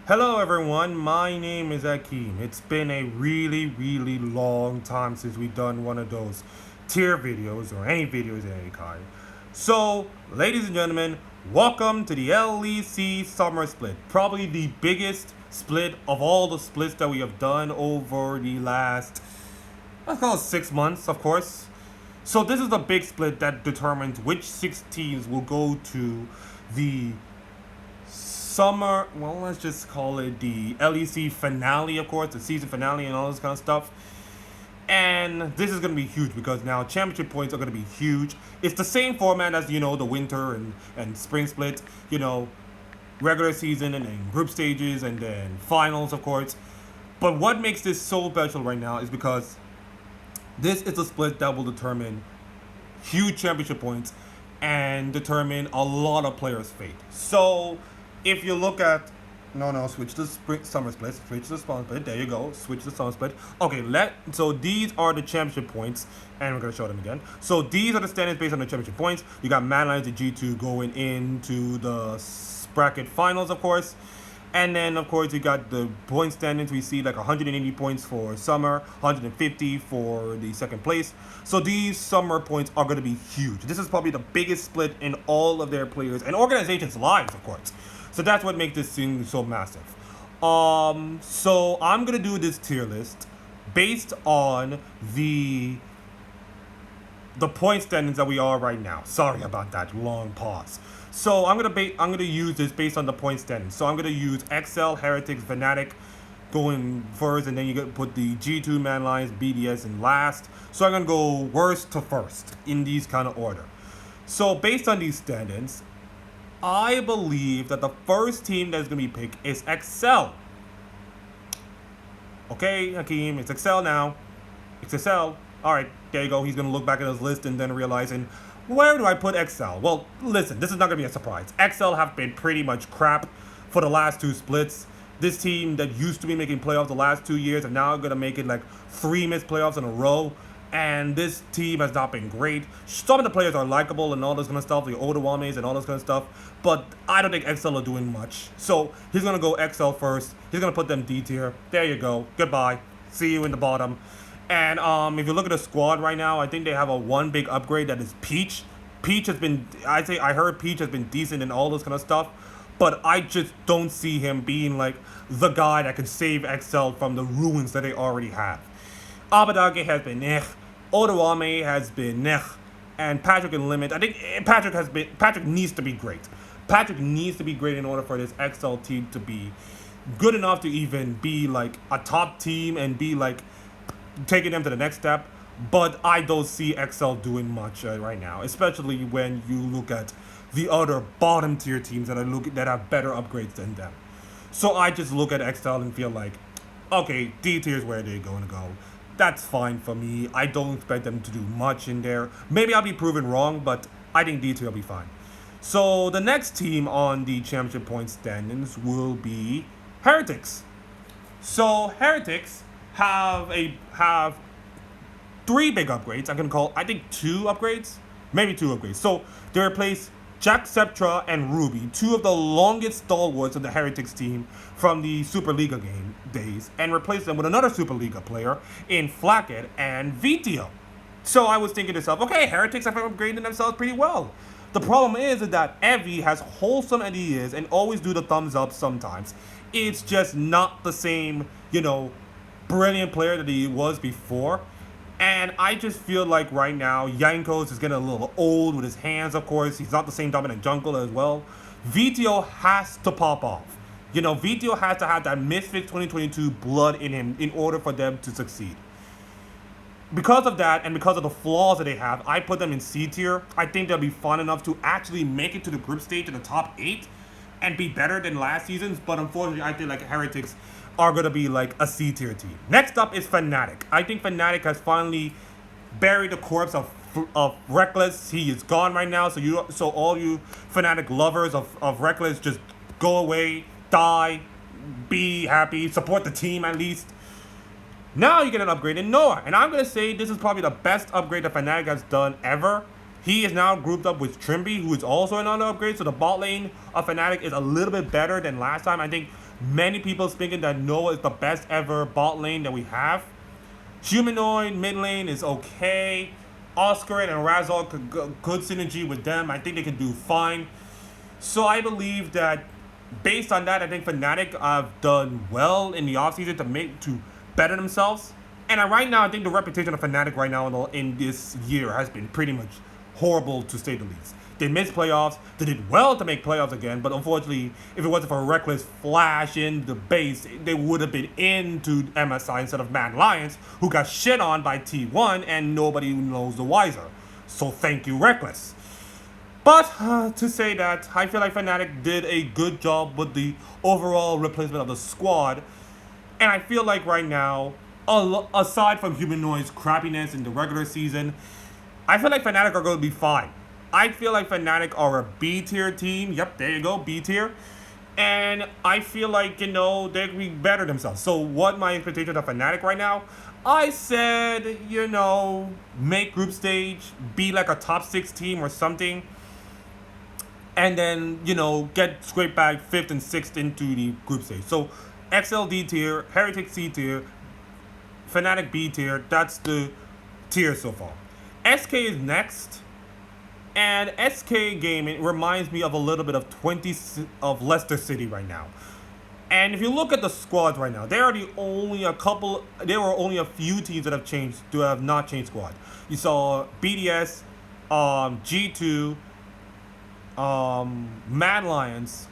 Hello everyone, my name is Akeem. It's been a really long time since we've done one of those tier videos or any videos of any kind. So, ladies and gentlemen, welcome to the LEC Summer Split. Probably the biggest split of all the splits that we have done over the last, let's call it 6 months, of course. So this is the big split that determines which 6 teams will go to the summer, well, let's just call it the LEC finale, of course, the season finale and all this kind of stuff. And this is going to be huge because now championship points are going to be huge. It's the same format as, the winter and spring split, regular season and then group stages and then finals, of course. But what makes this so special right now is because this is a split that will determine huge championship points and determine a lot of players' fate. So if you look at switch to summer split, switch to summer split, there you go, switch to summer split. Okay, so these are the championship points, and we're gonna show them again. So these are the standings based on the championship points. You got Mad Lions and G2 going into the bracket finals, of course. And then, of course, you got the point standings. We see like 180 points for summer, 150 for the second place. So these summer points are going to be huge. This is probably the biggest split in all of their players and organizations' lives, of course. So that's what makes this thing so massive. So I'm going to do this tier list based on the point standings that we are right now. Sorry about that long pause. So I'm gonna use this based on the point standings. So I'm gonna use XL, Heretics, Fnatic going first, and then you put the G2, Man Lions, BDS in last. So I'm gonna go worst to first in these kind of order. So based on these standings, I believe that the first team that's gonna be picked is XL. Okay, Hakeem, it's XL now. It's XL. All right, there you go. He's gonna look back at his list and then realizing, where do I put XL? Well, listen, this is not going to be a surprise. XL have been pretty much crap for the last 2 splits. This team that used to be making playoffs the last 2 years are now going to make it like 3 missed playoffs in a row. And this team has not been great. Some of the players are likable and all this kind of stuff, the Odawames and all this kind of stuff. But I don't think XL are doing much. So he's going to go XL first. He's going to put them D tier. There you go. Goodbye. See you in the bottom. And if you look at the squad right now, I think they have one big upgrade that is Peach. Peach has been, I heard Peach has been decent and all this kind of stuff, but I just don't see him being like the guy that can save XL from the ruins that they already have. Abadage has been Odawame has been and Patrick and Limit. I think Patrick needs to be great. Patrick needs to be great in order for this XL team to be good enough to even be like a top team and be like taking them to the next step. But I don't see XL doing much right now, especially when you look at the other bottom tier teams that have better upgrades than them. So I just look at XL and feel like, okay, D tier is where they're going to go. That's fine for me. I don't expect them to do much in there. Maybe I'll be proven wrong, but I think D tier will be fine. So the next team on the championship point standings will be Heretics. So Heretics have 3 big upgrades. I think 2 upgrades, maybe 2 upgrades. So they replace Jackseptra and Ruby, 2 of the longest stalwarts of the Heretics team from the Superliga game days, and replace them with another Superliga player in Flacket and Vitio. So I was thinking to myself, okay, Heretics have upgraded themselves pretty well. The problem is that Evie has wholesome ideas and always do the thumbs up sometimes. It's just not the same, brilliant player that he was before. And I just feel like right now, Yankos is getting a little old with his hands, of course. He's not the same dominant jungler as well. Vitio has to pop off. Vitio has to have that Misfits 2022 blood in him in order for them to succeed. Because of that, and because of the flaws that they have, I put them in C tier. I think they'll be fun enough to actually make it to the group stage in the top 8 and be better than last season's. But unfortunately, I feel like Heretics are going to be like a C tier team. Next up is Fnatic. I think Fnatic has finally buried the corpse of Reckless. He is gone right now, so all you Fnatic lovers of Reckless, just go away, die, be happy, support the team at least. Now you get an upgrade in Noah, and I'm going to say this is probably the best upgrade that Fnatic has done ever. He is now grouped up with Trimby, who is also another upgrade. So the bot lane of Fnatic is a little bit better than last time. I think Many people thinking that Noah is the best ever bot lane that we have. Humanoid mid lane is okay. Oscar and Razor could good synergy with them. I think they can do fine. So I believe that based on that, I think Fnatic have done well in the offseason to better themselves. And right now, I think the reputation of Fnatic right now in this year has been pretty much horrible to say the least. They missed playoffs. They did well to make playoffs again, but unfortunately, if it wasn't for a reckless flash in the base, they would have been into MSI instead of Mad Lions, who got shit on by T1 and nobody knows the wiser. So thank you, Reckless. But to say that, I feel like Fnatic did a good job with the overall replacement of the squad. And I feel like right now, aside from Humanoid's crappiness in the regular season, I feel like Fnatic are going to be fine. I feel like Fnatic are a B tier team. Yep, there you go, B tier. And I feel like, they can be better themselves. So what my expectations of Fnatic right now? I said, make group stage, be like a top 6 team or something. And then, get scraped back 5th and 6th into the group stage. So XL D tier, Heretic C tier, Fnatic B tier. That's the tier so far. SK is next. And SK Gaming reminds me of a little bit of Leicester City right now. And if you look at the squads right now, there were only a few teams that have not changed squad. You saw BDS, G2, Mad Lions,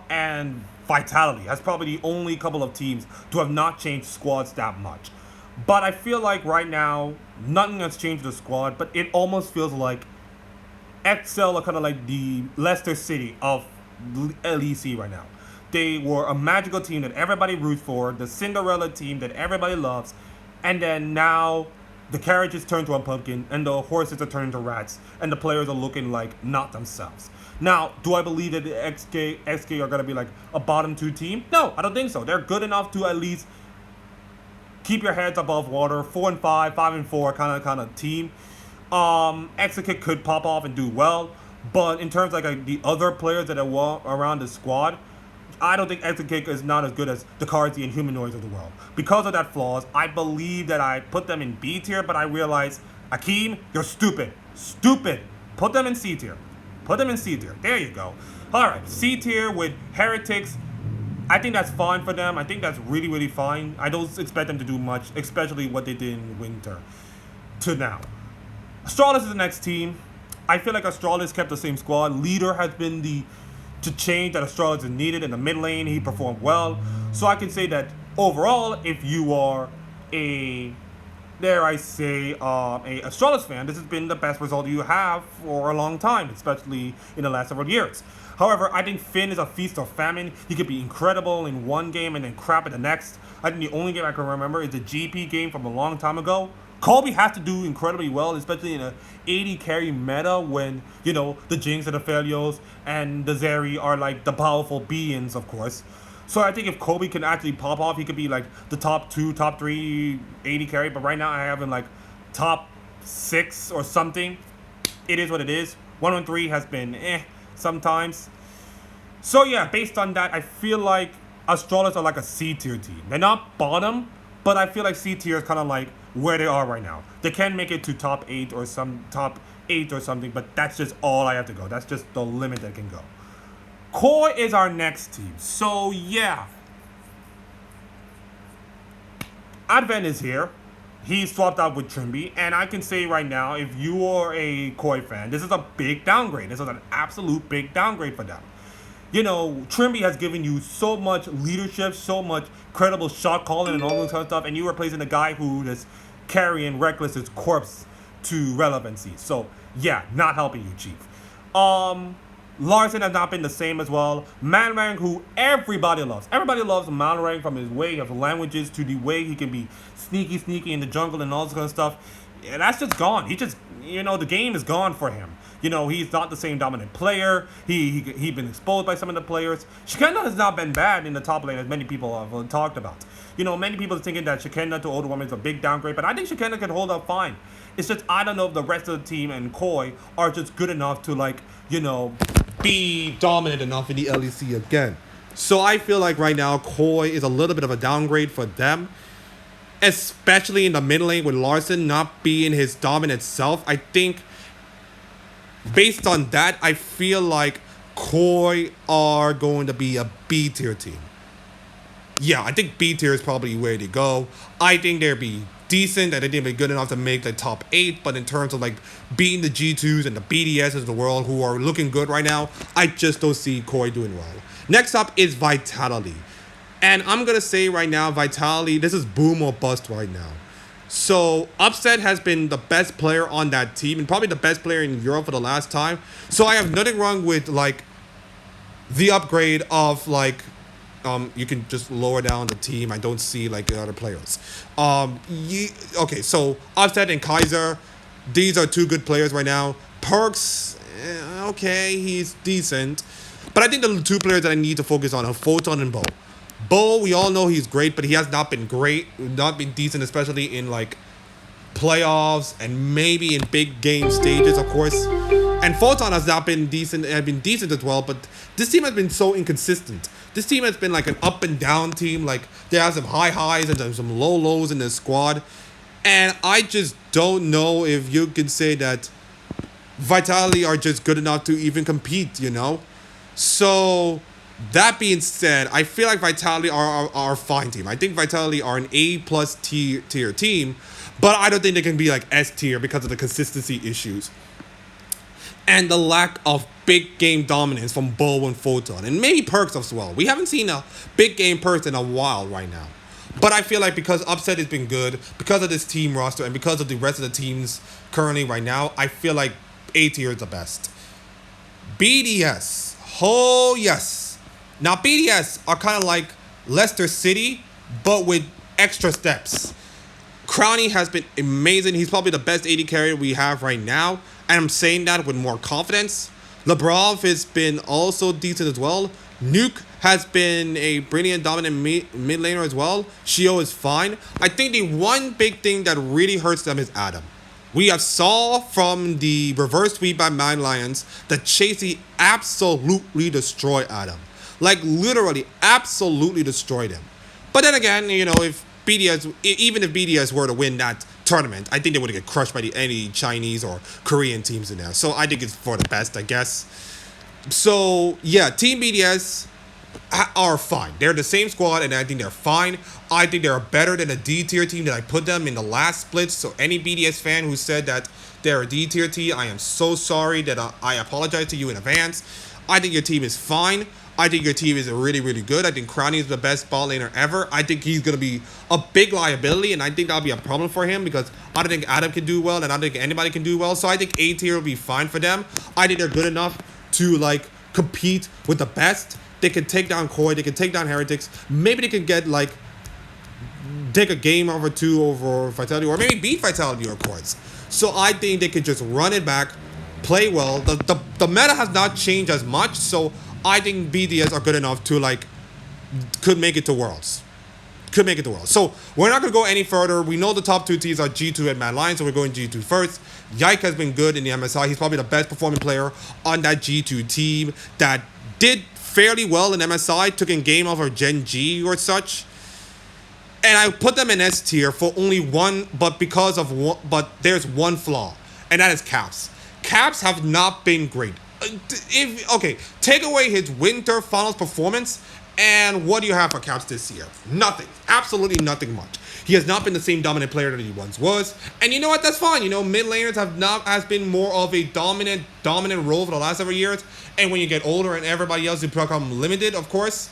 and Vitality. That's probably the only couple of teams to have not changed squads that much. But I feel like right now, nothing has changed the squad, but it almost feels like XL are kind of like the Leicester City of LEC right now. They were a magical team that everybody roots for, the Cinderella team that everybody loves, and then now the carriages turn to a pumpkin, and the horses are turning to rats, and the players are looking like not themselves. Now, do I believe that the XK are going to be like a bottom 2 team? No, I don't think so. They're good enough to at least keep your heads above water, 4-5, 5-4 kind of team. Exekit could pop off and do well, but in terms of like the other players that are around the squad, I don't think Exekit is not as good as the Karzi and Humanoids of the world. Because of that flaws, I believe that I put them in B tier, but I realized, Akeem, you're stupid. Stupid. Put them in C tier. Put them in C tier. There you go. Alright, C tier with Heretics. I think that's fine for them. I think that's really, really fine. I don't expect them to do much, especially what they did in winter to now. Astralis is the next team. I feel like Astralis kept the same squad. Leader has been to change that Astralis is needed in the mid lane. He performed well. So I can say that overall, if you are a Astralis fan, this has been the best result you have for a long time, especially in the last several years. However, I think Finn is a feast or famine. He could be incredible in one game and then crap in the next. I think the only game I can remember is the GP game from a long time ago. Kobe has to do incredibly well, especially in a 80 carry meta when, the Jinx and the Felios and the Zeri are like the powerful beings, of course. So I think if Kobe can actually pop off, he could be like the top 2, top 3 80 carry. But right now I have him like top 6 or something. It is what it is. 113 has been sometimes. So yeah, based on that, I feel like Astralis are like a C tier team. They're not bottom, but I feel like C tier is kind of like where they are right now. They can make it to top 8 or something, but that's just all I have to go. That's just the limit that can go. Koi is our next team. So yeah, Advent is here. He swapped out with Trimby, and I can say right now, if you are a Koi fan, this is a big downgrade. This is an absolute big downgrade for them. Trimby has given you so much leadership, so much credible shot calling and all those kind of stuff, and you replacing a guy who is carrying Reckless's corpse to relevancy. So yeah, not helping you, Chief. Larson has not been the same as well. Manrang, who everybody loves. Everybody loves Manrang from his way of languages to the way he can be sneaky in the jungle and all this kind of stuff. Yeah, that's just gone. He just, the game is gone for him. He's not the same dominant player. He's been exposed by some of the players. Shikenda has not been bad in the top lane, as many people have talked about. Many people are thinking that Shikenda to Older Woman is a big downgrade, but I think Shikenda can hold up fine. It's just, I don't know if the rest of the team and Koi are just good enough to, be dominant enough in the LEC again. So I feel like right now Koi is a little bit of a downgrade for them, especially in the mid lane with Larson not being his dominant self. I think based on that, I feel like Koi are going to be a B tier team. Yeah, I think B tier is probably where to go. I think they'll be decent and they'll be good enough to make the top 8, but in terms of like beating the G2s and the BDSs of the world who are looking good right now, I just don't see Koi doing well. Next up is Vitality. And I'm going to say right now, Vitality, this is boom or bust right now. So Upset has been the best player on that team and probably the best player in Europe for the last time. So I have nothing wrong with like the upgrade of like you can just lower down the team. I don't see like the other players. Okay, so Upset and Kaiser, these are two good players right now. Perks, okay, he's decent. But I think the two players that I need to focus on are Photon and Bo. Bo, we all know he's great, but he has not been great, not been decent, especially in like playoffs and maybe in big game stages, of course. And Photon has not been decent, has been decent as well, but this team has been so inconsistent. This team has been like an up and down team. Like they have some high highs and some low lows in their squad. And I just don't know if you can say that Vitality are just good enough to even compete, you know? So that being said, I feel like Vitality are a fine team. I think Vitality are an A+ tier team, but I don't think they can be like S tier because of the consistency issues and the lack of big game dominance from Bo and Photon, and maybe Perks as well. We haven't seen a big game Perks in a while right now. But I feel like because Upset has been good, because of this team roster, and because of the rest of the teams currently right now, I feel like A tier is the best. BDS. Oh, yes. Now, BDS are kind of like Leicester City, but with extra steps. Crownie has been amazing. He's probably the best AD carrier we have right now. And I'm saying that with more confidence. Labrov has been also decent as well. Nuke has been a brilliant dominant mid laner as well. Shio is fine. I think the one big thing that really hurts them is Adam. We have saw from the reverse sweep by Mad Lions that Chasey absolutely destroyed Adam. Like literally absolutely destroyed him. But then again, you know, if BDS, even if BDS were to win that tournament, I think they would get crushed by any Chinese or Korean teams in there. So I think it's for the best, I guess. So yeah, Team BDS are fine. They're the same squad, and I think they're fine. I think they're better than a D tier team that I put them in the last split. So any BDS fan who said that they're a D tier team, I am so sorry. That I apologize to you in advance. I think your team is fine. I think your team is really, really good. I think Crownie is the best ball laner ever. I think he's going to be a big liability, and I think that'll be a problem for him because I don't think Adam can do well, and I don't think anybody can do well. So I think A tier will be fine for them. I think they're good enough to like compete with the best. They can take down Koi. They can take down Heretics. Maybe they can get like take a game over 2 over Vitality, or maybe beat Vitality or Coins. So I think they could just run it back, play well. The meta has not changed as much, so I think BDS are good enough to like could make it to Worlds. Could make it to Worlds. So we're not gonna go any further. We know the top 2 teams are G2 and Mad Lions, so we're going G2 first. Yike has been good in the MSI. He's probably the best performing player on that G2 team that did fairly well in MSI, took in game over Gen G or such. And I put them in S tier for only one, but because of one, but there's one flaw, and that is Caps. Caps have not been great. Okay, take away his winter finals performance, and what do you have for Caps this year? Nothing. Absolutely nothing much. He has not been the same dominant player that he once was. And you know what? That's fine. You know, mid laners has been more of a dominant role for the last several years. And when you get older and everybody else, you become limited, of course.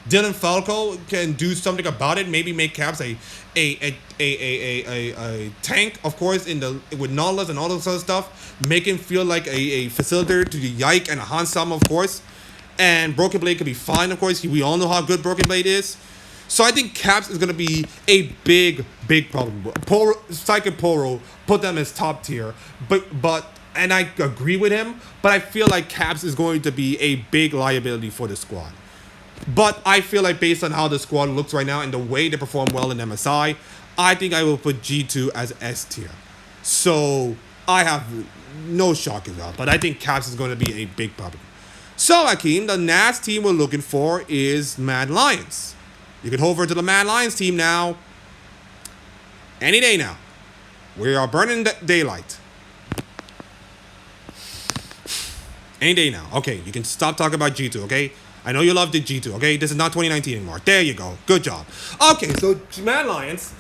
Dylan Falco can do something about it. Maybe make Caps a tank, of course, with Nautilus and all this other stuff. Make him feel like a facilitator to the Yike and a Hansam, of course. And Broken Blade could be fine, of course. We all know how good Broken Blade is. So I think Caps is going to be a big problem. Psychic Poro put them as top tier. And I agree with him. But I feel like Caps is going to be a big liability for the squad. But I feel like based on how the squad looks right now and the way they perform well in MSI, I think I will put G2 as S tier. So I have no shock in that. But I think Caps is going to be a big problem. So, Akeem, the next team we're looking for is Mad Lions. You can hover to the Mad Lions team now. Any day now. We are burning daylight. Any day now. Okay, you can stop talking about G2, okay? I know you love the G2, okay? This is not 2019 anymore. There you go. Good job. Okay, so Mad Lions.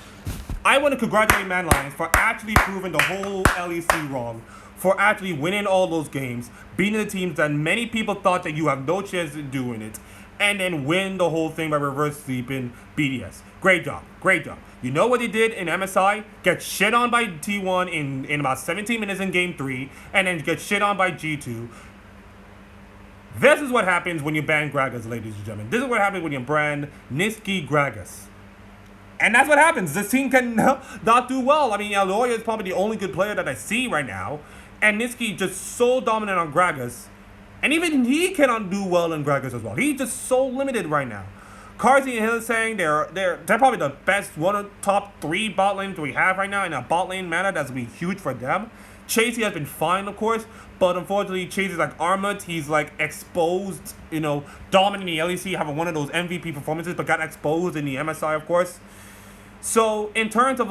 I want to congratulate Mad Lions for actually proving the whole LEC wrong. For actually winning all those games. Beating the teams that many people thought that you have no chance of doing it. And then win the whole thing by reverse sweeping BDS. Great job. Great job. You know what they did in MSI? Get shit on by T1 in about 17 minutes in Game 3. And then get shit on by G2. This is what happens when you ban Gragas, ladies and gentlemen. This is what happens when you ban Niski Gragas. And that's what happens. This team can not do well. I mean, Aloya is probably the only good player that I see right now. And Niski just so dominant on Gragas. And even he cannot do well in Gragas as well. He's just so limited right now. Karzi and Hill saying they're probably the best one of top 3 bot lanes we have right now in a bot lane meta. That's going to be huge for them. Chasey has been fine, of course. But unfortunately, Chasey's like Armut. He's like exposed, dominant in the LEC, having one of those MVP performances, but got exposed in the MSI, of course. So in terms of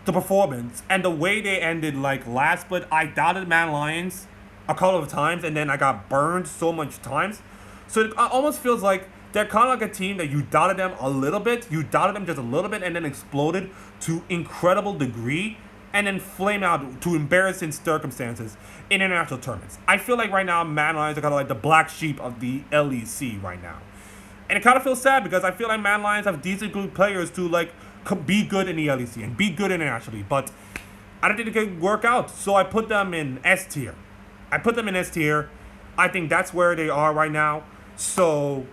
the performance and the way they ended last split, I doubted Mad Lions a couple of times, and then I got burned so much times. So it almost feels like they're kind of like a team that you doubted them a little bit, you doubted them just a little bit, and then exploded to incredible degree, and then flame out to embarrassing circumstances in international tournaments. I feel like right now Mad Lions are kind of like the black sheep of the LEC right now. And it kind of feels sad because I feel like Mad Lions have decent good players to be good in the LEC and be good internationally, but I don't think it can work out. So I put them in S tier. I think that's where they are right now. So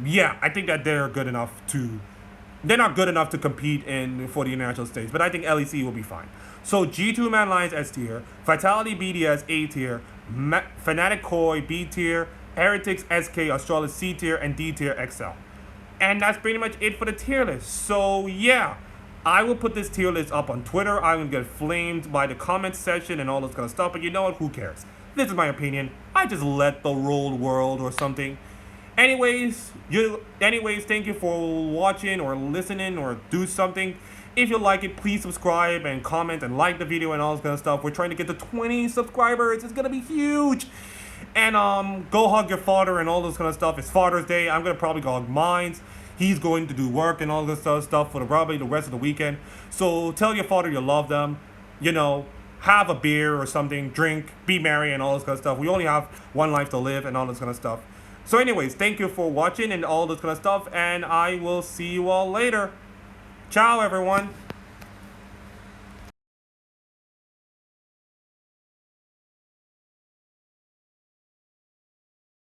yeah, I think that they're good enough to. They're not good enough to compete for the international stage, but I think LEC will be fine. So G2 Mad Lions S tier, Vitality BDS A tier, Fnatic Koi B tier, Heretics SK Australis C tier, and D tier XL. And that's pretty much it for the tier list. So yeah, I will put this tier list up on Twitter. I'm going to get flamed by the comment section and all this kind of stuff, but you know what? Who cares? This is my opinion. I just let the roll world or something. Anyways, thank you for watching or listening or do something. If you like it, please subscribe and comment and like the video and all this kind of stuff. We're trying to get to 20 subscribers. It's going to be huge. And go hug your father and all this kind of stuff. It's Father's Day. I'm going to probably go hug mine. He's going to do work and all this stuff for probably the rest of the weekend. So tell your father you love them. Have a beer or something, drink, be merry and all this kind of stuff. We only have one life to live and all this kind of stuff. So anyways, thank you for watching and all this kind of stuff. And I will see you all later. Ciao, everyone.